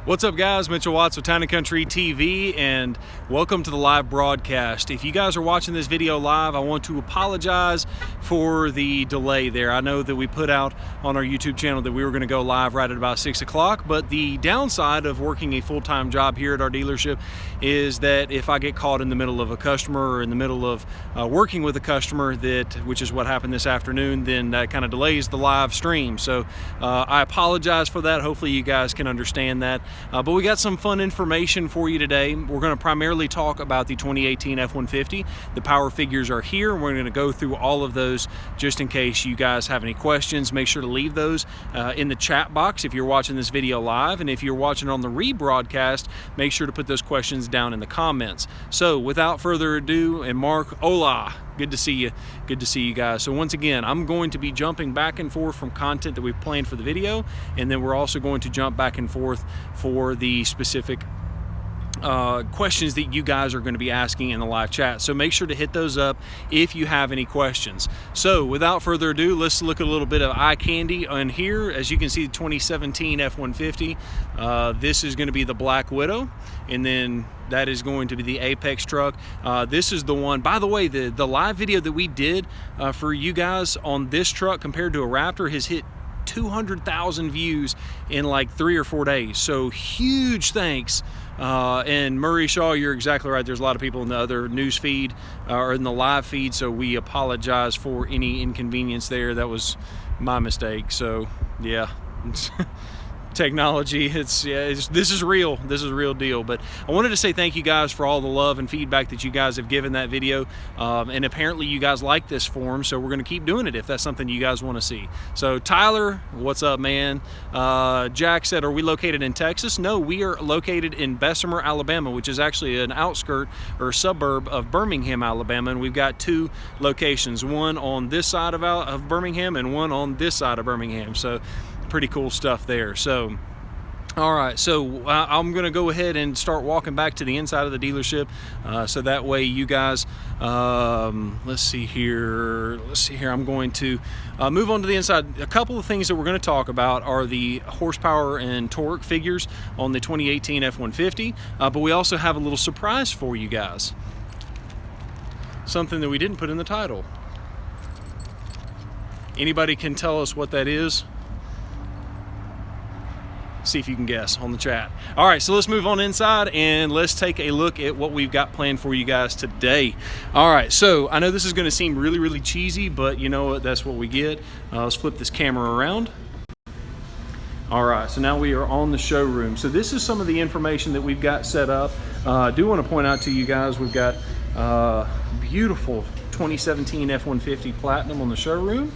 What's up, guys? Mitchell Watts with Town & Country TV, and welcome to the live broadcast. If you guys are watching this video live, I want to apologize for the delay there. I know that we put out on our YouTube channel that we were going to go live right at about 6 o'clock, but the downside of working a full-time job here at our dealership is that if I get caught in the middle of a customer or in the middle of working with a customer, which is what happened this afternoon, then that kind of delays the live stream. So I apologize for that. Hopefully you guys can understand that. But we got some fun information for you today. We're going to primarily talk about the 2018 F-150. The power figures are here, and we're going to go through all of those just in case you guys have any questions. Make sure to leave those in the chat box if you're watching this video live, and if you're watching on the rebroadcast, make sure to put those questions down in the comments. So without further ado, and Mark, hola. Good to see you. Good to see you guys. So once again, I'm going to be jumping back and forth from content that we've planned for the video, and then we're also going to jump back and forth for the specific questions that you guys are going to be asking in the live chat. So make sure to hit those up if you have any questions. So without further ado, let's look at a little bit of eye candy on here. As you can see, the 2017 F-150. This is going to be the Black Widow, and then that is going to be the Apex truck. This is the one, by the way, the live video that we did for you guys on this truck compared to a Raptor has hit 200,000 views in like 3 or 4 days. So huge thanks. And Murray Shaw, you're exactly right. There's a lot of people in the other news feed or in the live feed, so we apologize for any inconvenience there. That was my mistake. So yeah. Technology, this is real. This is a real deal. But I wanted to say thank you guys for all the love and feedback that you guys have given that video, and apparently you guys like this form, so we're going to keep doing it if that's something you guys want to see. So Tyler, what's up, man? Jack said, are we located in Texas? No, we are located in Bessemer, Alabama, which is actually an outskirt or suburb of Birmingham, Alabama, and we've got 2 locations, one on this side of Birmingham and one on this side of Birmingham. So pretty cool stuff there. So all right, so I'm going to go ahead and start walking back to the inside of the dealership, so that way you guys, let's see here, I'm going to move on to the inside. A couple of things that we're going to talk about are the horsepower and torque figures on the 2018 F-150, but we also have a little surprise for you guys, something that we didn't put in the title. Anybody can tell us what that is? See if you can guess on the chat. All right, so let's move on inside and let's take a look at what we've got planned for you guys today. All right, so I know this is going to seem really, really cheesy, but you know what? That's what we get. Let's flip this camera around. All right, so now we are on the showroom. So this is some of the information that we've got set up. I do want to point out to you guys, we've got beautiful 2017 F-150 Platinum on the showroom,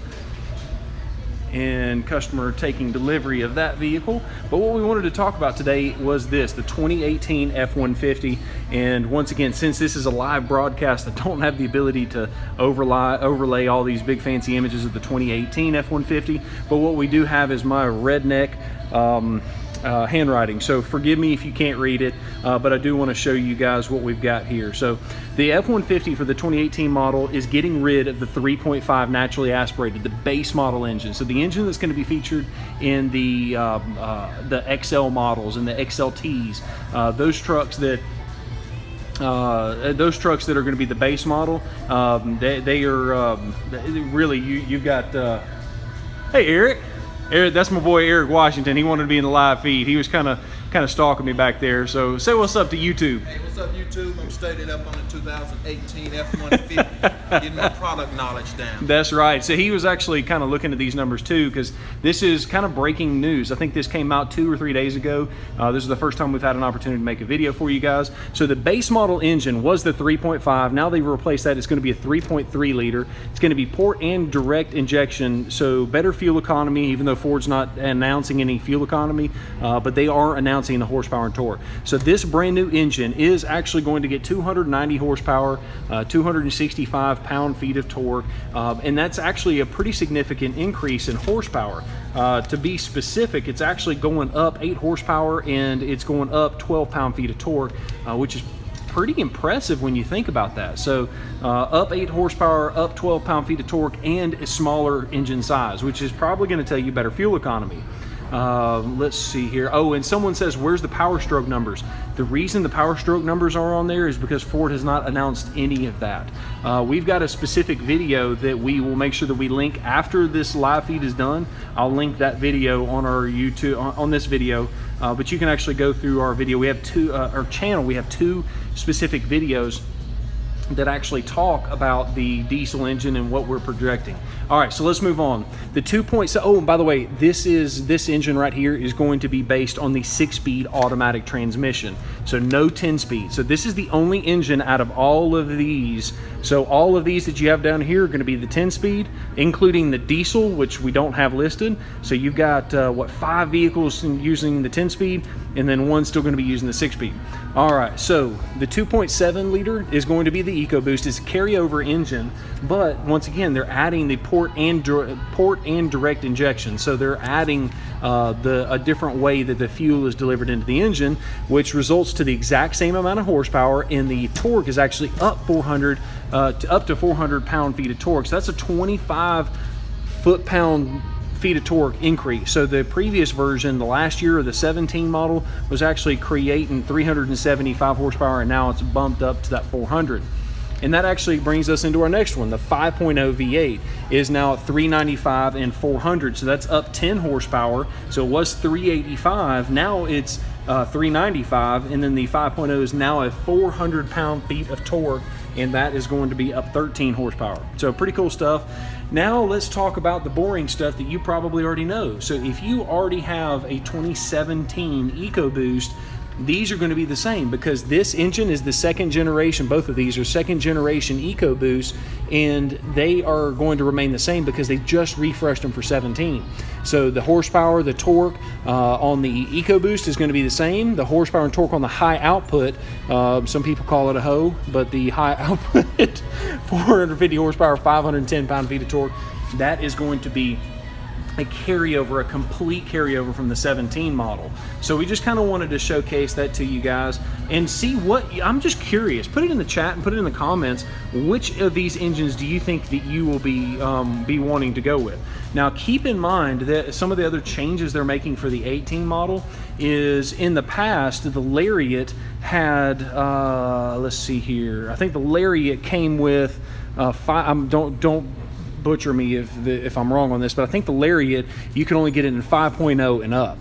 and customer taking delivery of that vehicle. But what we wanted to talk about today was the 2018 F-150. And once again, since this is a live broadcast, I don't have the ability to overlay all these big fancy images of the 2018 F-150, but what we do have is my redneck handwriting, so forgive me if you can't read it, but I do want to show you guys what we've got here. So the F-150 for the 2018 model is getting rid of the 3.5 naturally aspirated, the base model engine. So the engine that's going to be featured in the XL models and the XLTs, those trucks that are going to be the base model, they are really, you've got hey Eric, that's my boy Eric Washington. He wanted to be in the live feed. He was kind of stalking me back there. So say what's up to YouTube. Hey, what's up YouTube? I'm staying up on the 2018 F-150, getting my product knowledge down. That's right. So he was actually kind of looking at these numbers too, because this is kind of breaking news. I think this came out 2 or 3 days ago. This is the first time we've had an opportunity to make a video for you guys. So the base model engine was the 3.5. Now they've replaced that. It's going to be a 3.3 liter. It's going to be port and direct injection, so better fuel economy, even though Ford's not announcing any fuel economy, but they are announcing the horsepower and torque. So this brand new engine is actually going to get 290 horsepower, 265 pound-feet of torque, and that's actually a pretty significant increase in horsepower. To be specific, it's actually going up 8 horsepower and it's going up 12 pound-feet of torque, which is pretty impressive when you think about that. So up 8 horsepower, up 12 pound-feet of torque, and a smaller engine size, which is probably going to tell you better fuel economy. Let's see here. Oh, and someone says, where's the power stroke numbers? The reason the power stroke numbers are on there is because Ford has not announced any of that. We've got a specific video that we will make sure that we link after this live feed is done. I'll link that video on our YouTube, on this video, but you can actually go through our video. We have our channel, we have 2 specific videos that actually talk about the diesel engine and what we're projecting. All right, so let's move on. The 2.7, oh, and by the way, this engine right here is going to be based on the 6-speed automatic transmission. So no 10-speed. So this is the only engine out of all of these. So all of these that you have down here are going to be the 10-speed, including the diesel, which we don't have listed. So you've got, 5 vehicles using the 10-speed, and then 1 still going to be using the 6-speed. All right, so the 2.7 liter is going to be the Ecoboost. It's a carryover engine, but once again, they're adding the port and direct injection. So they're adding a different way that the fuel is delivered into the engine, which results to the exact same amount of horsepower, and the torque is actually up to 400 pound-feet of torque. So that's a 25 foot-pound-feet of torque increase. So the previous version, the last year of the 17 model, was actually creating 375 horsepower, and now it's bumped up to that 400. And that actually brings us into our next one. The 5.0 V8 is now at 395 and 400, so that's up 10 horsepower. So it was 385, now it's 395, and then the 5.0 is now at 400 pound-feet of torque, and that is going to be up 13 horsepower. So pretty cool stuff. Now let's talk about the boring stuff that you probably already know. So if you already have a 2017 Ecoboost, these are going to be the same, because this engine is the 2nd generation. Both of these are 2nd generation Ecoboost, and they are going to remain the same because they just refreshed them for 17. So the horsepower, the torque on the Ecoboost is going to be the same. The horsepower and torque on the high output, some people call it a hoe, but the high output 450 horsepower, 510 pound-feet of torque, that is going to be a carryover, a complete carryover from the 17 model. So we just kind of wanted to showcase that to you guys and see what, I'm just curious, put it in the chat and put it in the comments, which of these engines do you think that you will be wanting to go with? Now keep in mind that some of the other changes they're making for the 18 model is, in the past, the Lariat had, let's see here, I think the Lariat came with, don't butcher me if I'm wrong on this, but I think the Lariat, you can only get it in 5.0 and up.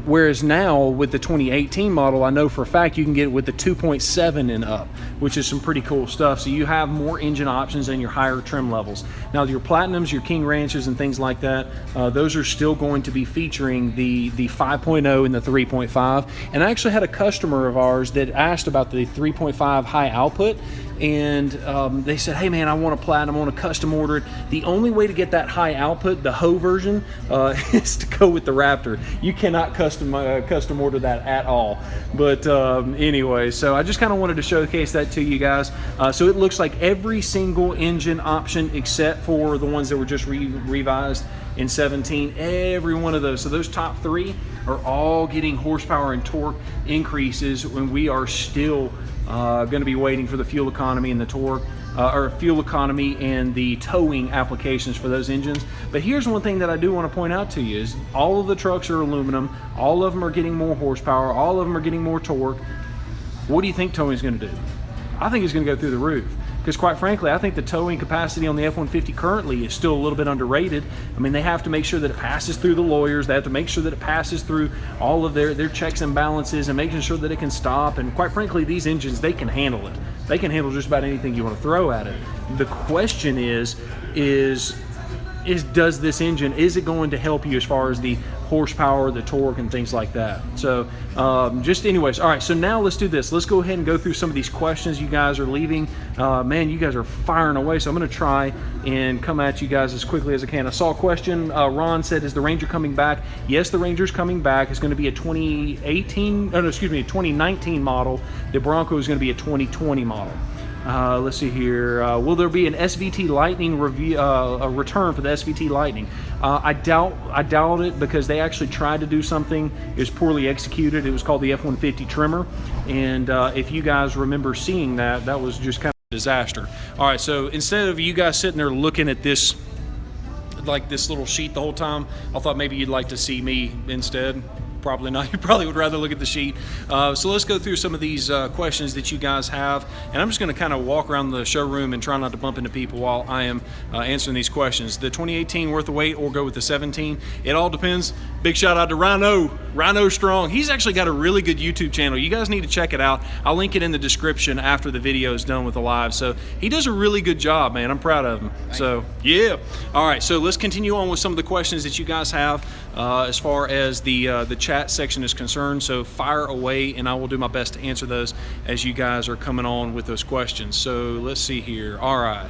Whereas now with the 2018 model, I know for a fact you can get it with the 2.7 and up, which is some pretty cool stuff. So you have more engine options and your higher trim levels. Now your Platinums, your King Ranches and things like that, those are still going to be featuring the 5.0 and the 3.5. And I actually had a customer of ours that asked about the 3.5 high output, and they said, hey man, I want a Platinum, I want to custom order it. The only way to get that high output, the hoe version, is to go with the Raptor. You cannot custom order that at all. But anyway, so I just kind of wanted to showcase that to you guys. So it looks like every single engine option except for the ones that were just revised in 17, every one of those. So those top 3 are all getting horsepower and torque increases when we are still going to be waiting for the fuel economy and the torque, or fuel economy and the towing applications for those engines. But here's one thing that I do want to point out to you is all of the trucks are aluminum, all of them are getting more horsepower, all of them are getting more torque. What do you think towing is going to do? I think it's going to go through the roof. Because quite frankly, I think the towing capacity on the F-150 currently is still a little bit underrated. I mean, they have to make sure that it passes through the lawyers. They have to make sure that it passes through all of their checks and balances and making sure that it can stop. And quite frankly, these engines, they can handle it. They can handle just about anything you want to throw at it. The question is does this engine, is it going to help you as far as the horsepower, the torque, and things like that? So just anyways, all right, so now let's do this. Let's go ahead and go through some of these questions you guys are leaving. Man, you guys are firing away, so I'm going to try and come at you guys as quickly as I can. I saw a question. Ron said, is the Ranger coming back? Yes, the Ranger's coming back. It's going to be a 2019 model. The Bronco is going to be a 2020 model. Let's see here. Will there be an SVT Lightning review, a return for the SVT Lightning? I doubt it, because they actually tried to do something. It was poorly executed. It was called the F-150 trimmer, and if you guys remember seeing that, that was just kind of a disaster. All right, so instead of you guys sitting there looking at this like this little sheet the whole time. I thought maybe you'd like to see me instead. Probably not. You probably would rather look at the sheet. So let's go through some of these questions that you guys have, and I'm just going to kind of walk around the showroom and try not to bump into people while I am answering these questions. The 2018 worth of weight, or go with the 17? It all depends. Big shout out to Rhino Strong. He's actually got a really good YouTube channel. You guys need to check it out. I'll link it in the description after the video is done with the live. So he does a really good job, man. I'm proud of him. So yeah. All right. So let's continue on with some of the questions that you guys have as far as the chat section is concerned. So fire away, and I will do my best to answer those as you guys are coming on with those questions. So let's see here. All right.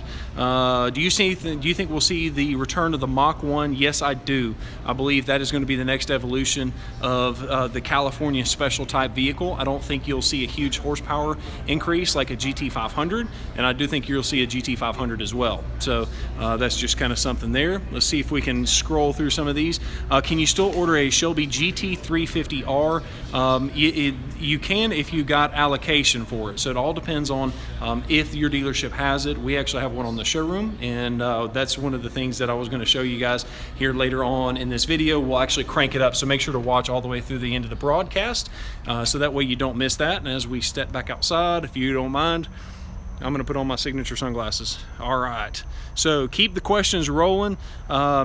Do you think we'll see the return of the Mach 1? Yes, I do. I believe that is going to be the next evolution of the California special type vehicle. I don't think you'll see a huge horsepower increase like a GT500, and I do think you'll see a GT500 as well. So that's just kind of something there. Let's see if we can scroll through some of these. Can you still order a Shelby Gt350r? You can if you got allocation for it. So it all depends on if your dealership has it. We actually have one on the showroom, and that's one of the things that I was going to show you guys here later on in this video. We'll actually crank it up, so make sure to watch all the way through the end of the broadcast, so that way you don't miss that. And as we step back outside, if you don't mind, I'm gonna put on my signature sunglasses. All right, so keep the questions rolling.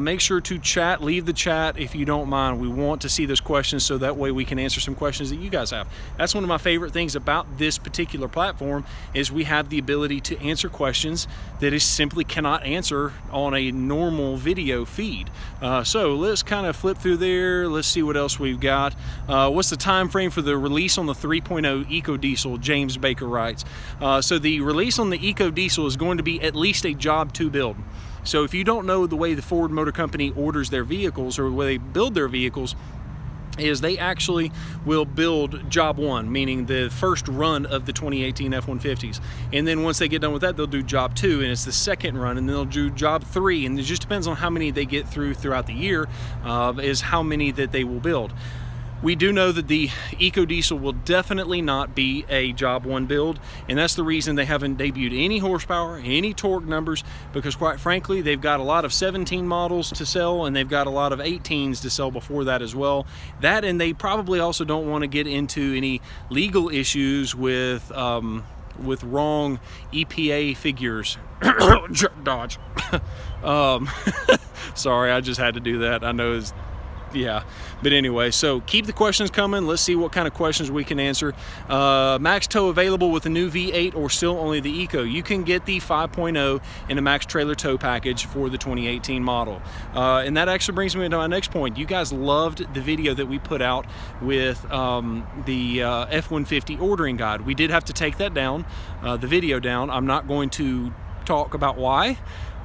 Make sure to chat, leave the chat if you don't mind. We want to see those questions, so that way we can answer some questions that you guys have. That's one of my favorite things about this particular platform, is we have the ability to answer questions that is simply cannot answer on a normal video feed. So let's kind of flip through there. Let's see what else we've got. What's the time frame for the release on the 3.0 EcoDiesel? James Baker writes. So the release on the EcoDiesel is going to be at least a job 2 build. So if you don't know the way the Ford Motor Company orders their vehicles, or the way they build their vehicles, is they actually will build job 1, meaning the first run of the 2018 F-150s. And then once they get done with that, they'll do job 2, and it's the second run, and then they'll do job 3. And it just depends on how many they get throughout the year, is how many that they will build. We do know that the EcoDiesel will definitely not be a job 1 build, and that's the reason they haven't debuted any horsepower, any torque numbers, because quite frankly, they've got a lot of 17 models to sell, and they've got a lot of 18s to sell before that as well. That, and they probably also don't want to get into any legal issues with wrong EPA figures. Dodge. Sorry, I just had to do that. I know it's, yeah, but anyway, so keep the questions coming. Let's see what kind of questions we can answer. Max tow available with the new V8, or still only the Eco? You can get the 5.0 in a max trailer tow package for the 2018 model. And that actually brings me to my next point. You guys loved the video that we put out with the F-150 ordering guide. We did have to take that down, the video down. I'm not going to talk about why,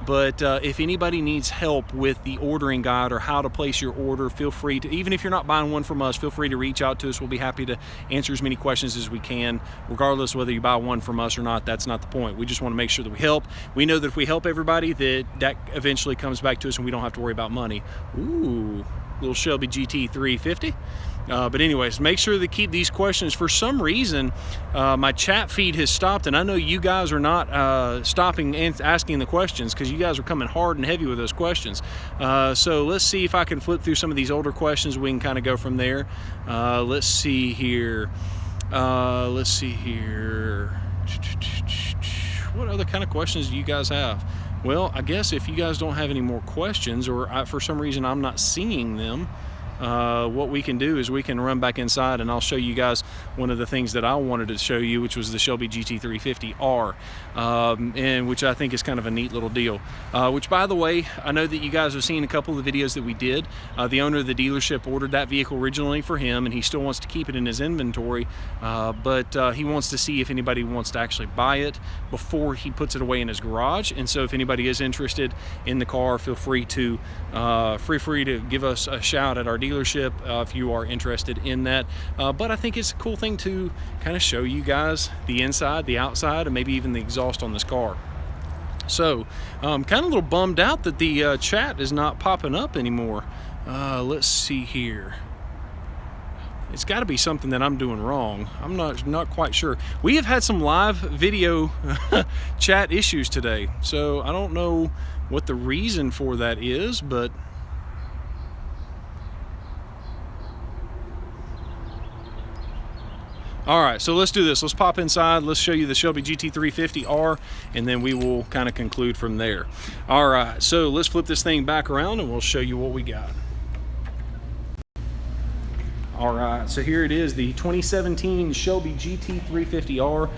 but if anybody needs help with the ordering guide or how to place your order, feel free to, even if you're not buying one from us, feel free to reach out to us. We'll be happy to answer as many questions as we can, regardless whether you buy one from us or not. That's not the point. We just want to make sure that we help. We know that if we help everybody, that eventually comes back to us and we don't have to worry about money. Ooh, little Shelby Gt350. But anyways, make sure to keep these questions. For some reason, my chat feed has stopped, and I know you guys are not stopping and asking the questions, because you guys are coming hard and heavy with those questions. So let's see if I can flip through some of these older questions. We can kind of go from there. Let's see here. What other kind of questions do you guys have? Well, I guess if you guys don't have any more questions, or for some reason I'm not seeing them, what we can do is we can run back inside, and I'll show you guys one of the things that I wanted to show you, which was the Shelby Gt350r, and which I think is kind of a neat little deal. Which, by the way, I know that you guys have seen a couple of the videos that we did. The owner of the dealership ordered that vehicle originally for him, and he still wants to keep it in his inventory, but he wants to see if anybody wants to actually buy it before he puts it away in his garage. And so if anybody is interested in the car, feel free to give us a shout at our dealership if you are interested in that. But I think it's a cool thing to kind of show you guys the inside, the outside, and maybe even the exhaust on this car. So I'm kind of a little bummed out that the chat is not popping up anymore. Let's see here. It's got to be something that I'm doing wrong. I'm not quite sure. We have had some live video chat issues today, so I don't know what the reason for that is, but all right, so let's do this. Let's pop inside. Let's show you the Shelby Gt350r, and then we will kind of conclude from there. All right, so let's flip this thing back around and we'll show you what we got. All right, so here it is, the 2017 Shelby Gt350r.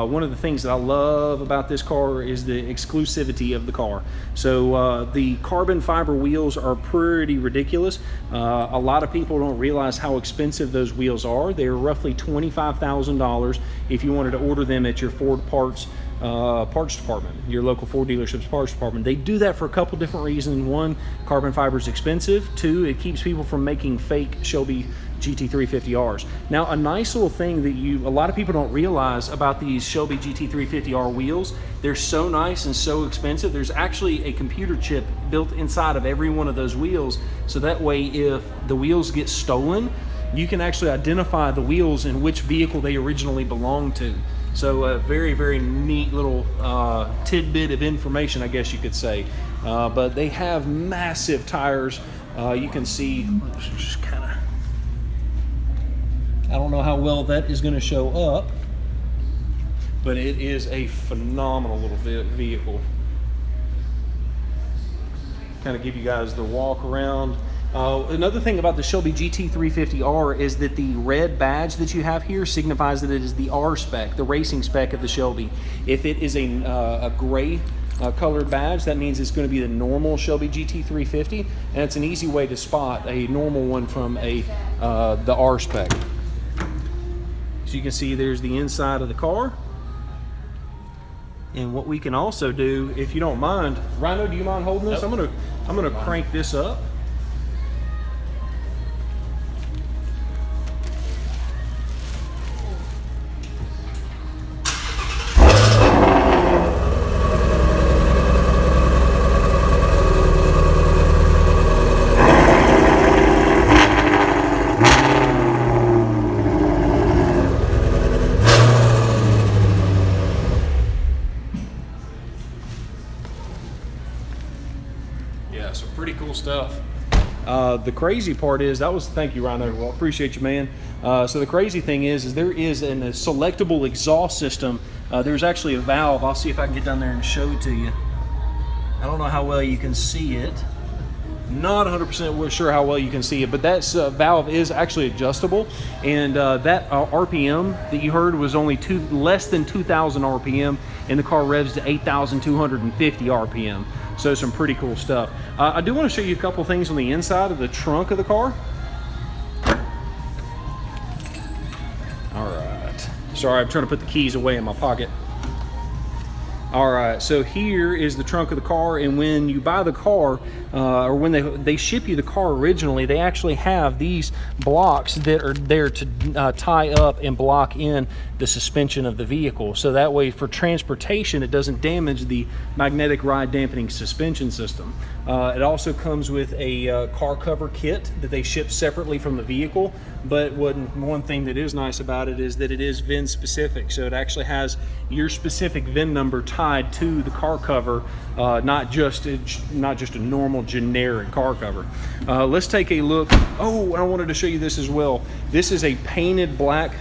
One of the things that I love about this car is the exclusivity of the car. So the carbon fiber wheels are pretty ridiculous. A lot of people don't realize how expensive those wheels are. They're roughly $25,000 if you wanted to order them at your Ford parts department, your local Ford dealership's parts department. They do that for a couple different reasons. One, carbon fiber is expensive. Two, it keeps people from making fake Shelby Gt350Rs. Now, a nice little thing that a lot of people don't realize about these Shelby Gt350R wheels, they're so nice and so expensive. There's actually a computer chip built inside of every one of those wheels, so that way if the wheels get stolen, you can actually identify the wheels and which vehicle they originally belonged to. So a very, very neat little tidbit of information, I guess you could say. But they have massive tires. You can see, just kind of, I don't know how well that is going to show up, but it is a phenomenal little vehicle. Kind of give you guys the walk around. Another thing about the Shelby Gt350R is that the red badge that you have here signifies that it is the R spec, the racing spec of the Shelby. If it is a gray colored badge, that means it's going to be the normal Shelby Gt350, and it's an easy way to spot a normal one from the R spec. So you can see there's the inside of the car. And what we can also do, if you don't mind, Rhino, do you mind holding this? Nope. I'm gonna crank this up. Yeah, so pretty cool stuff. The crazy part is, thank you, Rhino. Well, appreciate you, man. So the crazy thing is there is a selectable exhaust system. There's actually a valve. I'll see if I can get down there and show it to you. I don't know how well you can see it. Not 100% sure how well you can see it, but that valve is actually adjustable, and that RPM that you heard was only less than 2,000 RPM, and the car revs to 8,250 RPM. So some pretty cool stuff. I do want to show you a couple things on the inside of the trunk of the car. All right. Sorry, I'm trying to put the keys away in my pocket. All right, so here is the trunk of the car, and when you buy the car, or when they ship you the car originally, they actually have these blocks that are there to tie up and block in the suspension of the vehicle. So that way, for transportation, it doesn't damage the magnetic ride dampening suspension system. It also comes with a car cover kit that they ship separately from the vehicle, but one thing that is nice about it is that it is VIN specific, so it actually has your specific VIN number tied to the car cover, not just a normal generic car cover. Let's take a look. Oh, I wanted to show you this as well. This is a painted black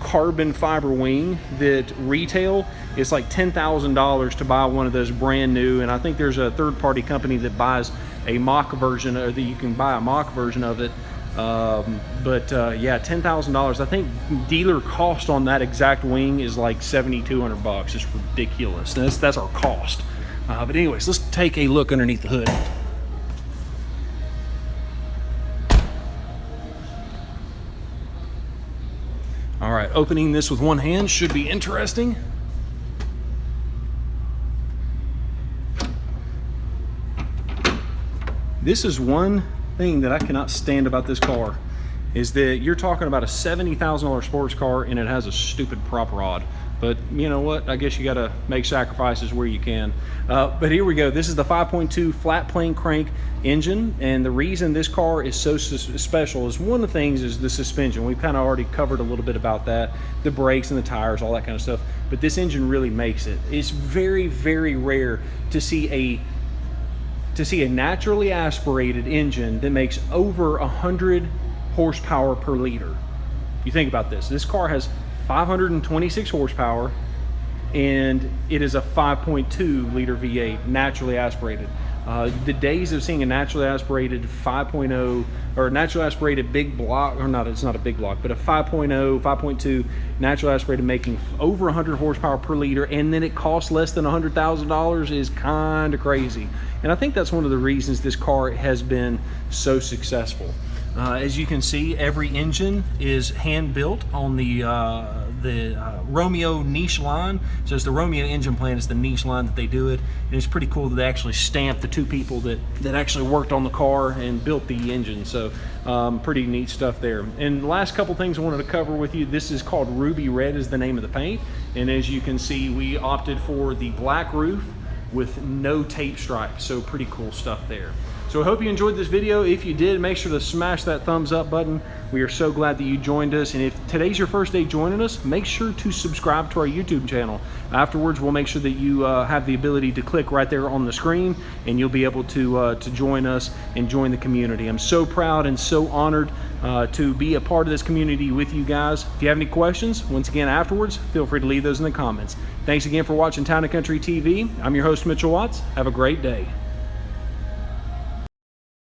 carbon fiber wing that retail is like $10,000 to buy one of those brand new, and I think there's a third-party company that buys a mock version, or that you can buy a mock version of it. Yeah, $10,000. I think dealer cost on that exact wing is like $7,200. It's ridiculous. That's our cost. But anyways, let's take a look underneath the hood. All right, opening this with one hand should be interesting. This is one thing that I cannot stand about this car, is that you're talking about a $70,000 sports car and it has a stupid prop rod. But you know what? I guess you got to make sacrifices where you can. But here we go. This is the 5.2 flat plane crank engine, and the reason this car is so special is, one of the things is the suspension. We've kind of already covered a little bit about that, the brakes and the tires, all that kind of stuff. But this engine really makes it. It's very, very rare to see a to see a naturally aspirated engine that makes over 100 horsepower per liter. You think about this. This car has 526 horsepower, and it is a 5.2 liter V8 naturally aspirated. The days of seeing a naturally aspirated 5.0 or naturally aspirated big block, or not, it's not a big block, but a 5.0, 5.2 naturally aspirated making over 100 horsepower per liter, and then it costs less than $100,000 is kind of crazy. And I think that's one of the reasons this car has been so successful. As you can see, every engine is hand built on the Romeo niche line. So it's the Romeo engine plant, it's the niche line that they do it. And it's pretty cool that they actually stamped the two people that actually worked on the car and built the engine. So pretty neat stuff there. And the last couple things I wanted to cover with you, this is called Ruby Red is the name of the paint. And as you can see, we opted for the black roof with no tape stripes. So pretty cool stuff there. So I hope you enjoyed this video. If you did, make sure to smash that thumbs up button. We are so glad that you joined us. And if today's your first day joining us, make sure to subscribe to our YouTube channel. Afterwards, we'll make sure that you have the ability to click right there on the screen, and you'll be able to join us and join the community. I'm so proud and so honored to be a part of this community with you guys. If you have any questions, once again, afterwards, feel free to leave those in the comments. Thanks again for watching Town & Country TV. I'm your host, Mitchell Watts. Have a great day.